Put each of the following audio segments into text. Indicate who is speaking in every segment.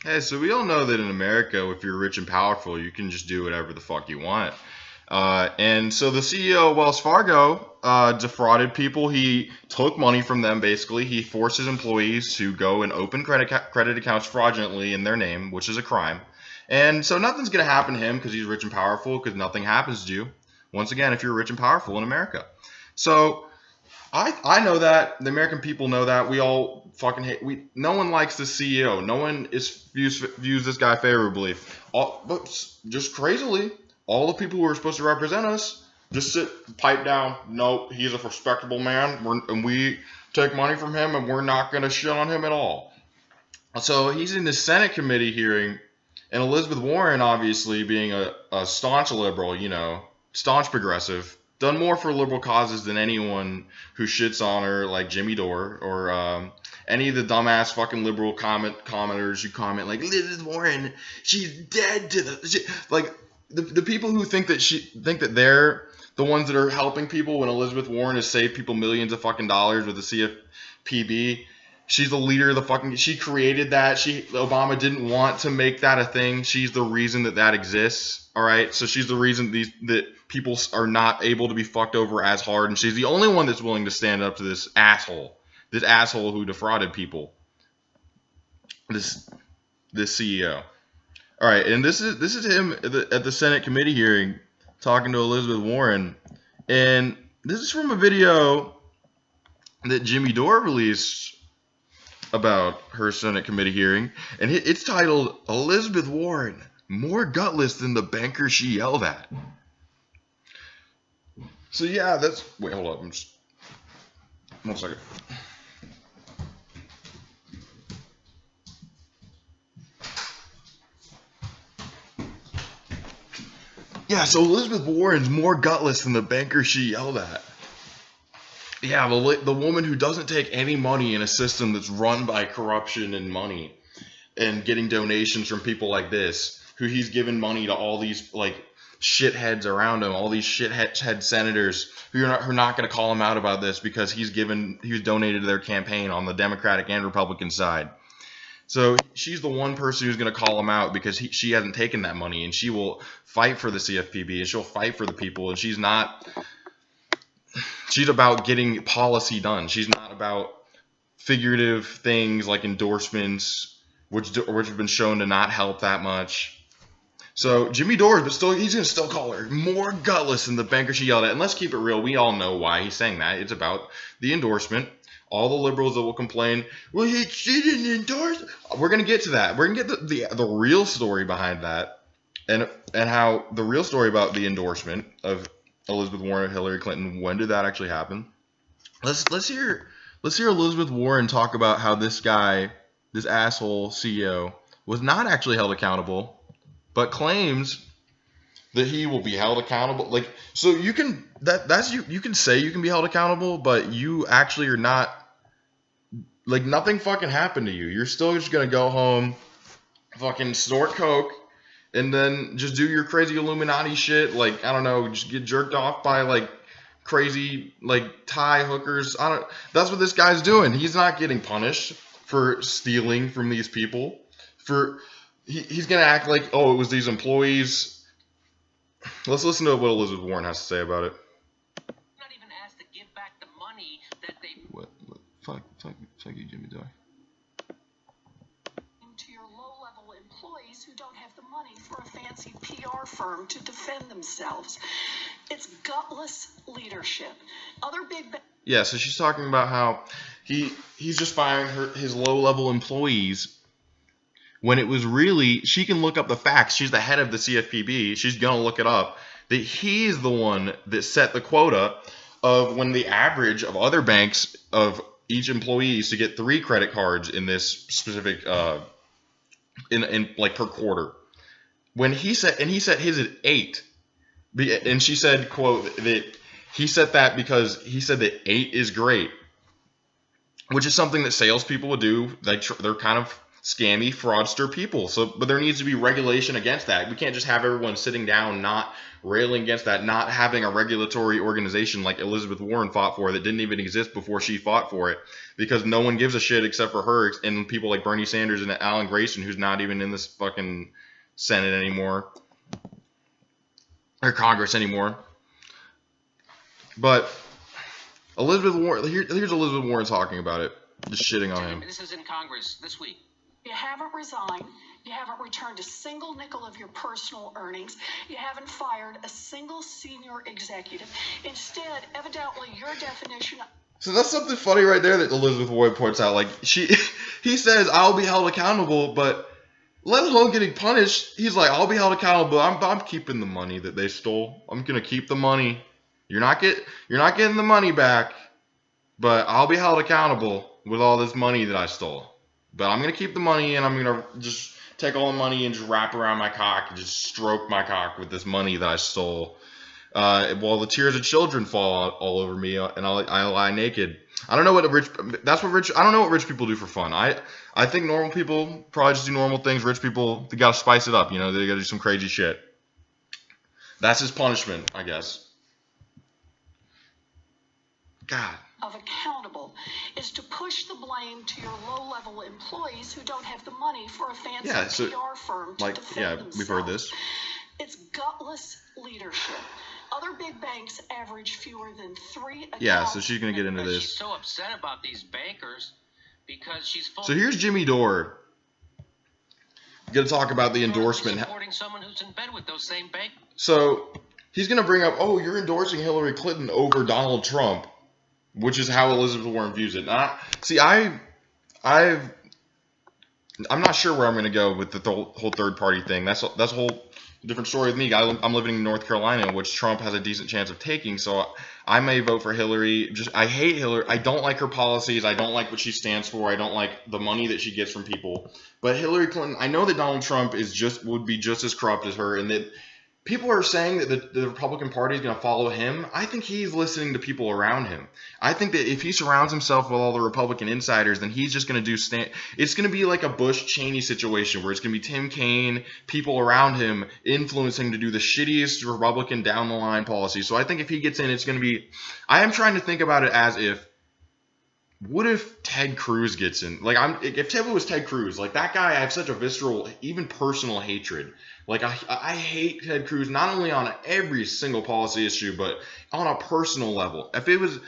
Speaker 1: Hey, so we all know that in America, if you're rich and powerful, you can just do whatever the fuck you want. And so the CEO of Wells Fargo defrauded people. He took money from them, basically. He forced his employees to go and open credit accounts fraudulently in their name, which is a crime. And so nothing's going to happen to him because he's rich and powerful, because nothing happens to you, once again, if you're rich and powerful in America. So I know that. The American people know that. We all fucking hate. No one likes the CEO. No one views this guy favorably. But just crazily, all the people who are supposed to represent us just pipe down. No, he's a respectable man, and we take money from him, and we're not going to shit on him at all. So he's in the Senate committee hearing, and Elizabeth Warren, obviously being a staunch liberal, staunch progressive, done more for liberal causes than anyone who shits on her, like Jimmy Dore or any of the dumbass fucking liberal commenters who comment like Elizabeth Warren, she's dead to like the people who think that they're the ones that are helping people when Elizabeth Warren has saved people millions of fucking dollars with the CFPB. She's the leader of the fucking. She created that. Obama didn't want to make that a thing. She's the reason that exists. All right, so she's the reason that people are not able to be fucked over as hard, and she's the only one that's willing to stand up to this asshole who defrauded people. This CEO. All right, and this is him at the Senate committee hearing talking to Elizabeth Warren, and this is from a video that Jimmy Dore released about her Senate committee hearing, and it's titled "Elizabeth Warren More Gutless Than the Banker She Yelled At." So yeah, wait, hold up, one second. Yeah, so Elizabeth Warren's more gutless than the banker she yelled at. Yeah, the woman who doesn't take any money in a system that's run by corruption and money and getting donations from people like this, who he's given money to all these like shitheads around him, all these shithead senators who are not going to call him out about this because he was donated to their campaign on the Democratic and Republican side. So she's the one person who's going to call him out because she hasn't taken that money, and she will fight for the CFPB and she'll fight for the people, and she's about getting policy done. She's not about figurative things like endorsements, which have been shown to not help that much. So Jimmy Dore, but he's going to still call her more gutless than the banker she yelled at. And let's keep it real. We all know why he's saying that. It's about the endorsement. All the liberals that will complain, well, he didn't endorse. We're going to get to that. We're going to get the real story behind that, and how the real story about the endorsement of Elizabeth Warren and Hillary Clinton. When did that actually happen? Let's hear Elizabeth Warren talk about how this guy, this asshole CEO, was not actually held accountable, but claims that he will be held accountable. Like, so you can you can say you can be held accountable, but you actually are not. Like, nothing fucking happened to you. You're still just gonna go home, fucking snort coke, and then just do your crazy Illuminati shit. Like, I don't know, just get jerked off by like crazy like Thai hookers. That's what this guy's doing. He's not getting punished for stealing from these people. He's gonna act like, oh, it was these employees. Let's listen to what Elizabeth Warren has to say about it.
Speaker 2: Not even asked to give back the money that they.
Speaker 1: What? Fuck you, Jimmy Dore.
Speaker 3: To your low-level employees who don't have the money for a fancy PR firm to defend themselves. It's gutless leadership. Other big.
Speaker 1: Yeah, so she's talking about how he's just firing his low-level employees. When it was really, she can look up the facts. She's the head of the CFPB. She's going to look it up. That he's the one that set the quota of when the average of other banks of each employee is to get 3 credit cards in this specific, in like per quarter. When he set his at 8. And she said, quote, that he set that because he said that 8 is great. Which is something that salespeople would do. They're kind of scammy fraudster people. So, but there needs to be regulation against that. We can't just have everyone sitting down, not railing against that, not having a regulatory organization like Elizabeth Warren fought for that didn't even exist before she fought for it, because no one gives a shit except for her and people like Bernie Sanders and Alan Grayson, who's not even in this fucking Senate anymore or Congress anymore. But Elizabeth Warren, here's Elizabeth Warren talking about it, just shitting on him.
Speaker 2: This is in Congress this week.
Speaker 3: You haven't resigned. You haven't returned a single nickel of your personal earnings. You haven't fired a single senior executive. Instead, evidently, your definition.
Speaker 1: So that's something funny right there that Elizabeth Warren points out. Like he says, I'll be held accountable, but let alone getting punished, he's like, I'll be held accountable. I'm keeping the money that they stole. I'm gonna keep the money. You're not getting the money back, but I'll be held accountable with all this money that I stole. But I'm gonna keep the money, and I'm gonna just take all the money and just wrap around my cock and just stroke my cock with this money that I stole. While the tears of children fall all over me, and I lie naked. I don't know what I don't know what rich people do for fun. I think normal people probably just do normal things. Rich people, they gotta spice it up. You know, they gotta do some crazy shit. That's his punishment, I guess. God.
Speaker 3: Of accountable is to push the blame to your low-level employees who don't have the money for a fancy PR firm to defend themselves.
Speaker 1: We've heard this.
Speaker 3: It's gutless leadership. Other big banks average fewer than 3 accounts.
Speaker 1: Yeah, so she's gonna get into this.
Speaker 2: She's so upset about these bankers because she's full.
Speaker 1: So here's Jimmy Dore. Gonna talk about the endorsement.
Speaker 2: Supporting someone who's in bed with those same bankers.
Speaker 1: So he's gonna bring up, oh, you're endorsing Hillary Clinton over Donald Trump, which is how Elizabeth Warren views it. I'm not sure where I'm going to go with the whole third party thing. That's a whole different story with me. I'm living in North Carolina, which Trump has a decent chance of taking. So I may vote for Hillary. I hate Hillary. I don't like her policies. I don't like what she stands for. I don't like the money that she gets from people. But Hillary Clinton, I know that Donald Trump would be just as corrupt as her, and that people are saying that the Republican Party is going to follow him. I think he's listening to people around him. I think that if he surrounds himself with all the Republican insiders, then he's just going to it's going to be like a Bush-Cheney situation where it's going to be Tim Kaine, people around him influencing to do the shittiest Republican down-the-line policy. So I think if he gets in, it's going to be – I am trying to think about it as if – what if Ted Cruz gets in? Like, if Ted was Ted Cruz, like that guy, I have such a visceral, even personal hatred. Like, I hate Ted Cruz, not only on every single policy issue, but on a personal level. If it was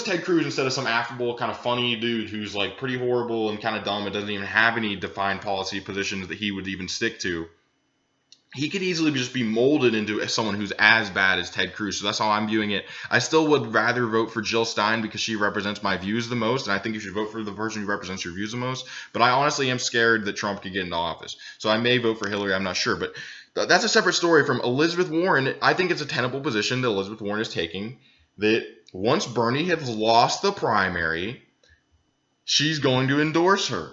Speaker 1: Ted Cruz instead of some affable, kind of funny dude who's like pretty horrible and kind of dumb and doesn't even have any defined policy positions that he would even stick to, he could easily just be molded into someone who's as bad as Ted Cruz. So that's how I'm viewing it. I still would rather vote for Jill Stein because she represents my views the most, and I think you should vote for the person who represents your views the most. But I honestly am scared that Trump could get into office. So I may vote for Hillary. I'm not sure. But that's a separate story from Elizabeth Warren. I think it's a tenable position that Elizabeth Warren is taking, that once Bernie has lost the primary, she's going to endorse her.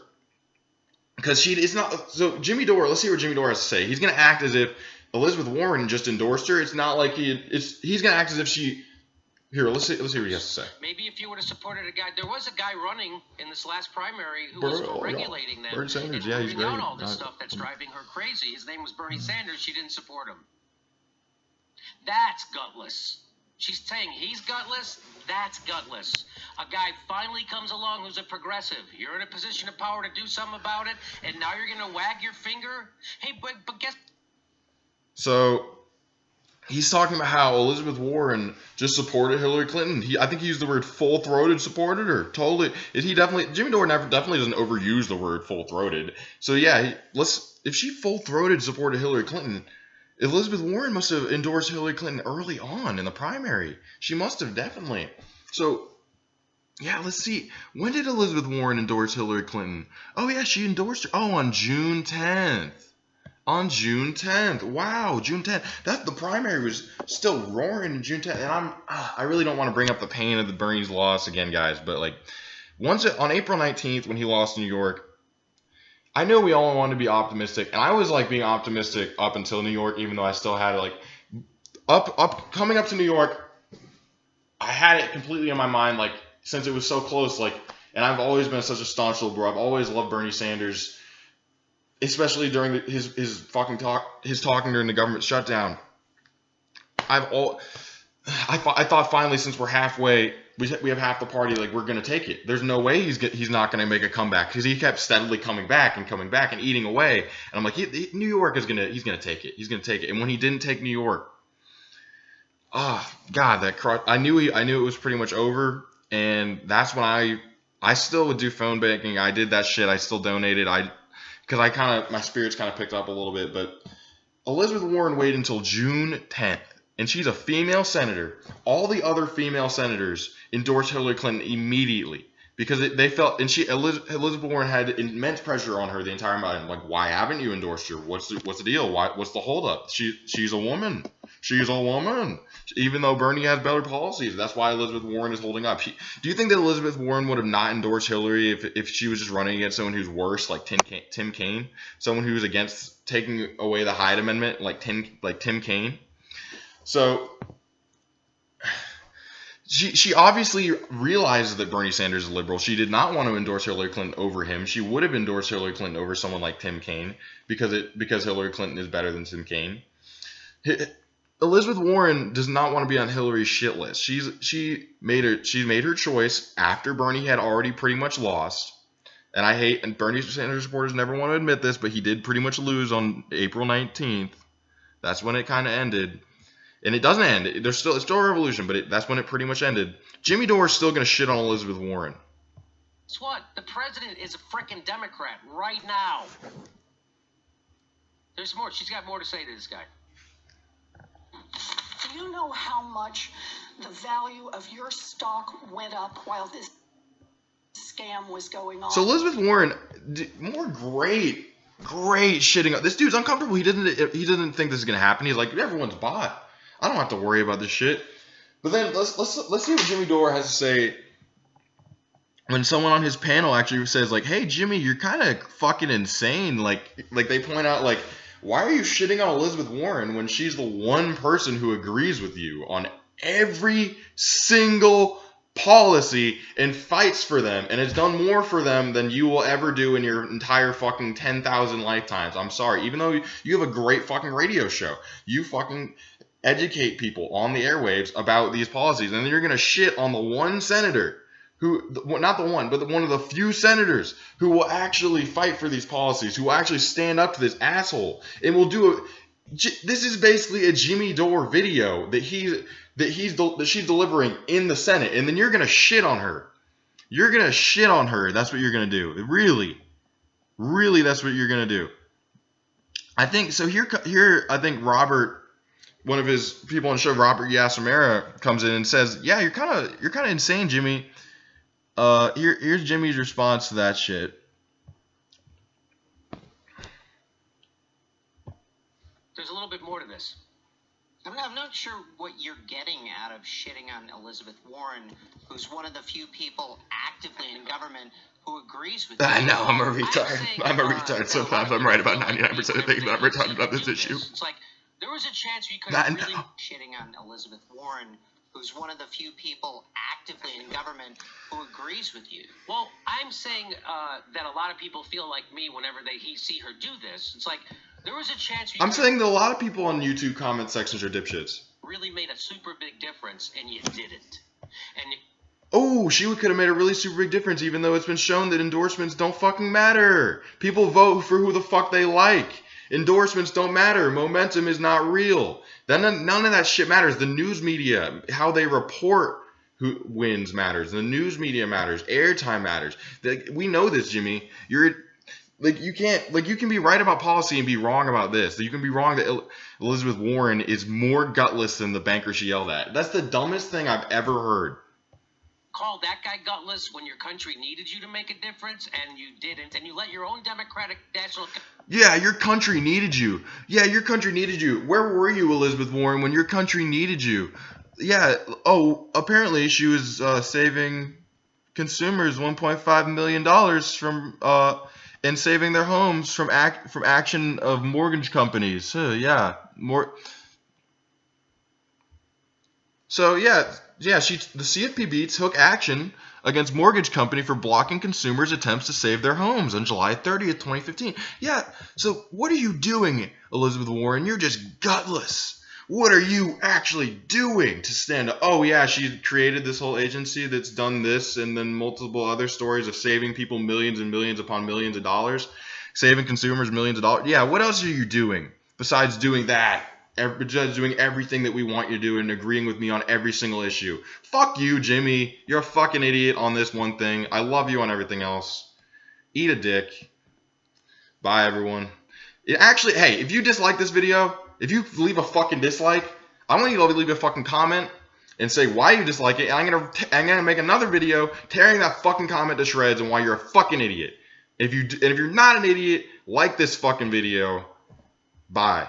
Speaker 1: Because she is not. So Jimmy Dore, let's see what Jimmy Dore has to say. He's going to act as if Elizabeth Warren just endorsed her. It's not like he's going to act as if she. Here, let's see what he has to say.
Speaker 2: Maybe if you would have supported a guy, there was a guy running in this last primary who was for regulating them.
Speaker 1: Bernie Sanders, yeah, he's great.
Speaker 2: Out all this stuff that's driving her crazy. His name was Bernie Sanders. She didn't support him. That's gutless. She's saying he's gutless. That's gutless. A guy finally comes along who's a progressive. You're in a position of power to do something about it, and now you're going to wag your finger? Hey, but guess... So
Speaker 1: he's talking about how Elizabeth Warren just supported Hillary Clinton. I think he used the word full-throated supported her. Totally. Jimmy Dore definitely doesn't overuse the word full-throated. So yeah, if she full-throated supported Hillary Clinton, Elizabeth Warren must have endorsed Hillary Clinton early on in the primary. She must have, definitely. So, yeah, let's see. When did Elizabeth Warren endorse Hillary Clinton? Oh, yeah, she endorsed her. Oh, on June 10th. On June 10th. Wow, June 10th. The primary was still roaring in June 10th. And I really don't want to bring up the pain of the Bernie's loss again, guys. But, like, on April 19th when he lost New York, I know we all wanted to be optimistic, and I was like being optimistic up until New York, even though I still had like coming up to New York, I had it completely in my mind, like since it was so close, like, and I've always been such a staunch liberal. I've always loved Bernie Sanders. especially during his talking during the government shutdown. I thought finally, since we're halfway, we have half the party, like, we're gonna take it. There's no way he's not gonna make a comeback, because he kept steadily coming back and eating away. And I'm like, New York he's gonna take it. And when he didn't take New York, oh God, I knew it was pretty much over. And that's when I still would do phone banking. I did that shit. I still donated. Because my spirits kind of picked up a little bit. But Elizabeth Warren waited until June 10th. And she's a female senator. All the other female senators endorsed Hillary Clinton immediately because they felt, and Elizabeth Warren had immense pressure on her the entire time. Like, why haven't you endorsed her? What's the deal? What's the holdup? She's a woman. She's a woman. Even though Bernie has better policies, that's why Elizabeth Warren is holding up. Do you think that Elizabeth Warren would have not endorsed Hillary if she was just running against someone who's worse, like Tim Kaine, someone who's against taking away the Hyde Amendment, like Tim Kaine? So she obviously realizes that Bernie Sanders is a liberal. She did not want to endorse Hillary Clinton over him. She would have endorsed Hillary Clinton over someone like Tim Kaine because Hillary Clinton is better than Tim Kaine. Elizabeth Warren does not want to be on Hillary's shit list. She made her choice after Bernie had already pretty much lost. And Bernie Sanders supporters never want to admit this, but he did pretty much lose on April 19th. That's when it kind of ended. And it doesn't end. It's still a revolution, but that's when it pretty much ended. Jimmy Dore is still going to shit on Elizabeth Warren.
Speaker 2: Guess what? The president is a frickin' Democrat right now. There's more. She's got more to say to this guy.
Speaker 3: Do you know how much the value of your stock went up while this scam was going on?
Speaker 1: So Elizabeth Warren, more great shitting. This dude's uncomfortable. He doesn't think this is going to happen. He's like, everyone's bought. I don't have to worry about this shit. But then let's see what Jimmy Dore has to say when someone on his panel actually says, like, hey, Jimmy, you're kind of fucking insane. Like they point out, like, why are you shitting on Elizabeth Warren when she's the one person who agrees with you on every single policy and fights for them and has done more for them than you will ever do in your entire fucking 10,000 lifetimes? I'm sorry. Even though you have a great fucking radio show, you fucking educate people on the airwaves about these policies, and then you're going to shit on the one senator who, not the one, but one of the few senators who will actually fight for these policies, who will actually stand up to this asshole and will do it. This is basically a Jimmy Dore video that she's delivering in the Senate, and then you're going to shit on her. You're going to shit on her. That's what you're going to do. Really, that's what you're going to do. I think so. Here, I think Robert, one of his people on the show, Robert Samara, comes in and says, "Yeah, you're kind of insane, Jimmy." Here's Jimmy's response to that shit.
Speaker 2: There's a little bit more to this.
Speaker 4: I'm not sure what you're getting out of shitting on Elizabeth Warren, who's one of the few people actively in government who agrees with you.
Speaker 1: I know, I'm a retard. I'm a retard. Sometimes I'm right about 99% of things, but I'm retarded about this issue.
Speaker 2: It's like, there was a chance we could have really...
Speaker 4: Shitting on Elizabeth Warren, who's one of the few people actively in government who agrees with you.
Speaker 2: Well, I'm saying that a lot of people feel like me whenever they see her do this. It's like, there was a chance...
Speaker 1: I'm saying that a lot of people on YouTube comment sections are dipshits.
Speaker 2: Really made a super big difference, and you didn't. And...
Speaker 1: Oh, she could have made a really super big difference, even though it's been shown that endorsements don't fucking matter. People vote for who the fuck they like. Endorsements don't matter. Momentum is not real. None of that shit matters. The news media, how they report who wins matters. The news media matters. Airtime matters. We know this, Jimmy. You can be right about policy and be wrong about this. You can be wrong that Elizabeth Warren is more gutless than the banker she yelled at. That's the dumbest thing I've ever heard.
Speaker 2: Call that guy gutless when your country needed you to make a difference, and you didn't, and you let your own Democratic National...
Speaker 1: Yeah, your country needed you. Yeah, your country needed you. Where were you, Elizabeth Warren, when your country needed you? Yeah, apparently she was saving consumers $1.5 million from... and saving their homes from action of mortgage companies. So yeah, the CFPB took action against mortgage company for blocking consumers' attempts to save their homes on July 30th, 2015. Yeah, so what are you doing, Elizabeth Warren? You're just gutless. What are you actually doing to stand up? Oh, yeah, she created this whole agency that's done this and then multiple other stories of saving people millions and millions upon millions of dollars, saving consumers millions of dollars. Yeah, what else are you doing besides doing that? Besides doing everything that we want you to do and agreeing with me on every single issue. Fuck you, Jimmy. You're a fucking idiot on this one thing. I love you on everything else. Eat a dick. Bye, everyone. Actually, hey, if you dislike this video, if you leave a fucking dislike, I want you to leave a fucking comment and say why you dislike it. And I'm gonna make another video tearing that fucking comment to shreds and why you're a fucking idiot. If you're not an idiot, like this fucking video. Bye.